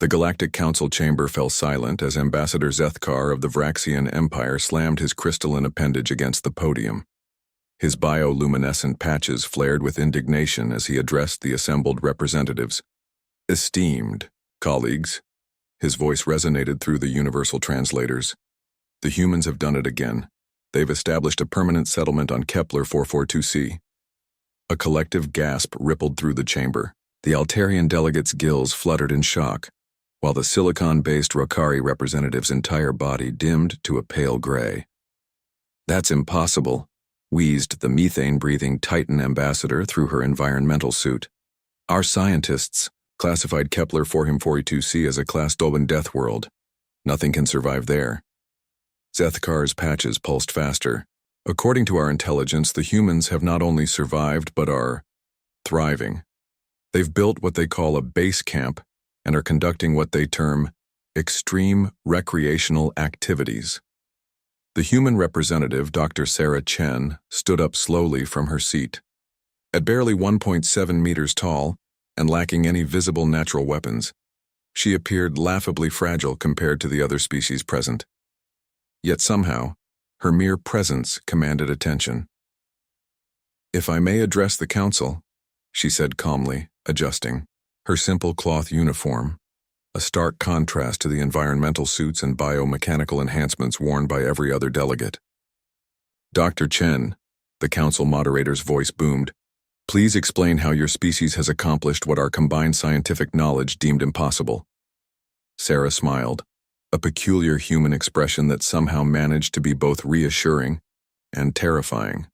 The Galactic Council chamber fell silent as Ambassador Zethkar of the Vraxian Empire slammed his crystalline appendage against the podium. His bioluminescent patches flared with indignation as he addressed the assembled representatives. "Esteemed colleagues," his voice resonated through the universal translators. "The humans have done it again. They've established a permanent settlement on Kepler 442c. A collective gasp rippled through the chamber. The Altarian delegates' gills fluttered in shock, while the silicon-based Rokari representative's entire body dimmed to a pale gray. "That's impossible," wheezed the methane-breathing Titan ambassador through her environmental suit. "Our scientists classified Kepler 442c as a Class Doben death world. Nothing can survive there." Zethkar's patches pulsed faster. "According to our intelligence, the humans have not only survived but are thriving. They've built what they call a base camp and are conducting what they term extreme recreational activities." The human representative, Dr. Sarah Chen, stood up slowly from her seat. At barely 1.7 meters tall and lacking any visible natural weapons, she appeared laughably fragile compared to the other species present. Yet somehow, her mere presence commanded attention. "If I may address the council," she said calmly, adjusting. Her simple cloth uniform, a stark contrast to the environmental suits and biomechanical enhancements worn by every other delegate. "Dr. Chen," the council moderator's voice boomed, "please explain how your species has accomplished what our combined scientific knowledge deemed impossible." Sarah smiled, a peculiar human expression that somehow managed to be both reassuring and terrifying.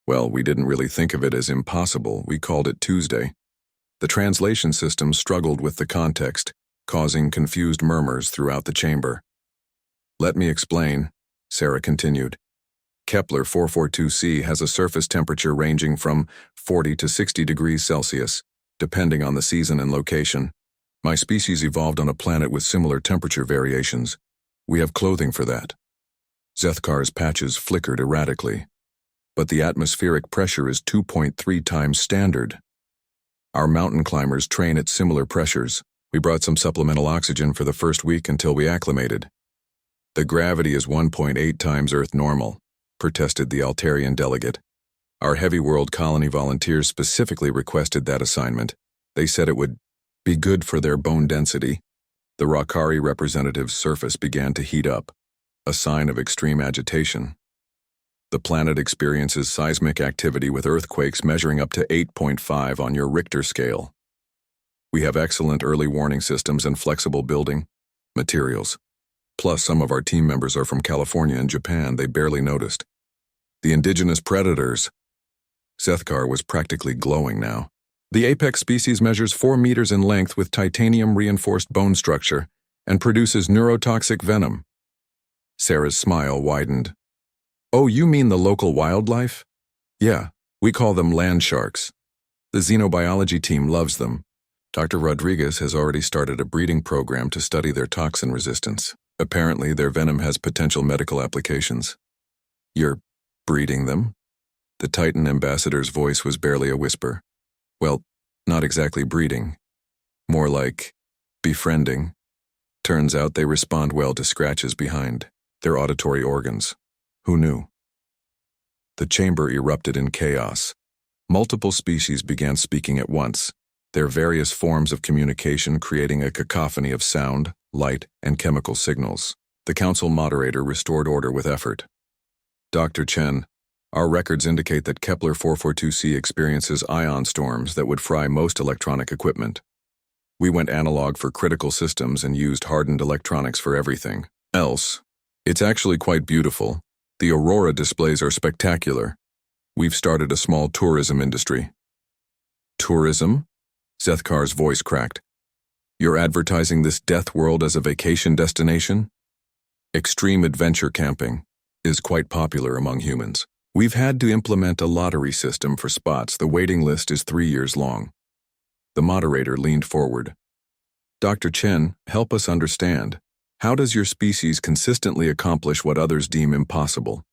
"Well, we didn't really think of it as impossible. We called it Tuesday." The translation system struggled with the context, causing confused murmurs throughout the chamber. "Let me explain," Sarah continued. "Kepler 442c has a surface temperature ranging from 40 to 60 degrees Celsius, depending on the season and location. My species evolved on a planet with similar temperature variations. We have clothing for that." Zethkar's patches flickered erratically. "But the atmospheric pressure is 2.3 times standard. Our mountain climbers train at similar pressures. We brought some supplemental oxygen for the first week until we acclimated." "The gravity is 1.8 times Earth normal," protested the Altarian delegate. "Our heavy world colony volunteers specifically requested that assignment. They said it would be good for their bone density." The Rokari representative's surface began to heat up, a sign of extreme agitation. "The planet experiences seismic activity with earthquakes measuring up to 8.5 on your Richter scale. We have excellent early warning systems and flexible building materials. Plus, some of our team members are from California and Japan. They barely noticed. The indigenous predators." Zethkar was practically glowing now. "The apex species measures 4 meters in length with titanium-reinforced bone structure and produces neurotoxic venom." Sarah's smile widened. "Oh, you mean the local wildlife?" "Yeah, we call them land sharks. The xenobiology team loves them. Dr. Rodriguez has already started a breeding program to study their toxin resistance. Apparently, their venom has potential medical applications." "You're breeding them?" The Titan ambassador's voice was barely a whisper. "Well, not exactly breeding. More like befriending. Turns out they respond well to scratches behind their auditory organs. Who knew?" The chamber erupted in chaos. Multiple species began speaking at once, their various forms of communication creating a cacophony of sound, light, and chemical signals. The council moderator restored order with effort. "Dr. Chen, our records indicate that Kepler 442c experiences ion storms that would fry most electronic equipment. We went analog for critical systems and used hardened electronics for everything else. It's actually quite beautiful. The aurora displays are spectacular. We've started a small tourism industry." "Tourism?" Zethkar's voice cracked. "You're advertising this death world as a vacation destination?" "Extreme adventure camping is quite popular among humans. We've had to implement a lottery system for spots. The waiting list is 3 years long." The moderator leaned forward. "Dr. Chen, help us understand. How does your species consistently accomplish what others deem impossible?"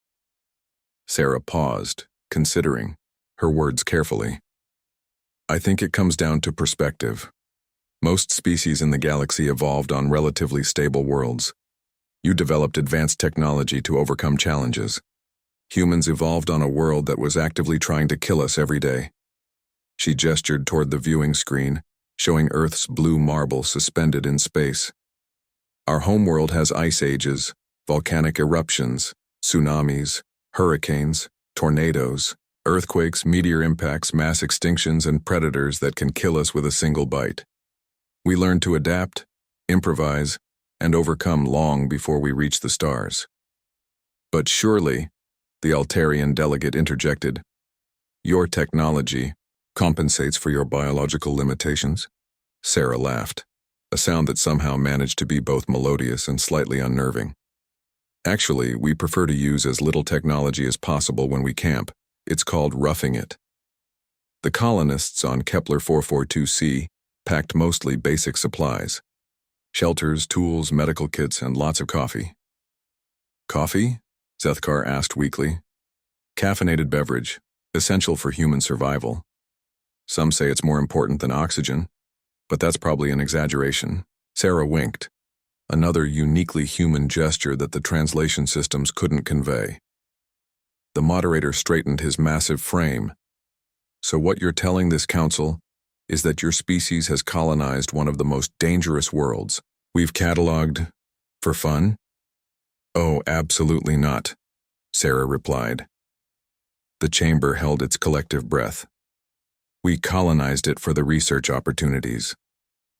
Sarah paused, considering, her words carefully. "I think it comes down to perspective. Most species in the galaxy evolved on relatively stable worlds. You developed advanced technology to overcome challenges. Humans evolved on a world that was actively trying to kill us every day. She gestured toward the viewing screen, showing Earth's blue marble suspended in space. Our homeworld has ice ages, volcanic eruptions, tsunamis, hurricanes, tornadoes, earthquakes, meteor impacts, mass extinctions, and predators that can kill us with a single bite. We learn to adapt, improvise, and overcome long before we reach the stars. But surely, the Altarian delegate interjected, your technology compensates for your biological limitations? Sarah laughed, a sound that somehow managed to be both melodious and slightly unnerving. Actually, we prefer to use as little technology as possible when we camp. It's called roughing it. The colonists on Kepler 442c packed mostly basic supplies: shelters, tools, medical kits, and lots of coffee. Coffee? Zethkar asked weakly. Caffeinated beverage, essential for human survival. Some say it's more important than oxygen, but that's probably an exaggeration. Sarah winked, another uniquely human gesture that the translation systems couldn't convey. The moderator straightened his massive frame. So what you're telling this council is that your species has colonized one of the most dangerous worlds we've cataloged for fun? Oh, absolutely not, Sarah replied. The chamber held its collective breath. We colonized it for the research opportunities.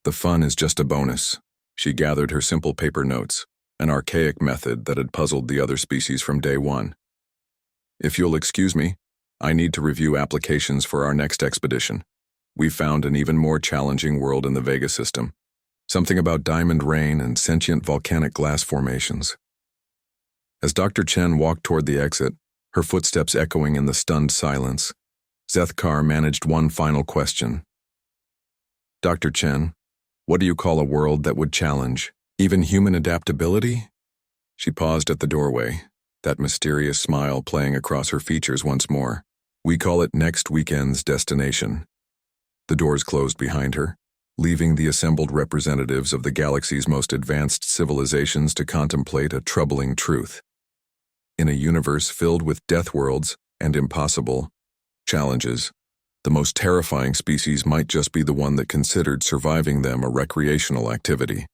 The fun is just a bonus. She gathered her simple paper notes, an archaic method that had puzzled the other species from day one. If you'll excuse me, I need to review applications for our next expedition. We've found an even more challenging world in the Vega system. Something about diamond rain and sentient volcanic glass formations. As Dr. Chen walked toward the exit, her footsteps echoing in the stunned silence, Zethkar managed one final question. Dr. Chen, what do you call a world that would challenge even human adaptability? She paused at the doorway, that mysterious smile playing across her features once more. We call it next weekend's destination. The doors closed behind her, leaving the assembled representatives of the galaxy's most advanced civilizations to contemplate a troubling truth. In a universe filled with death worlds and impossible challenges, the most terrifying species might just be the one that considered surviving them a recreational activity.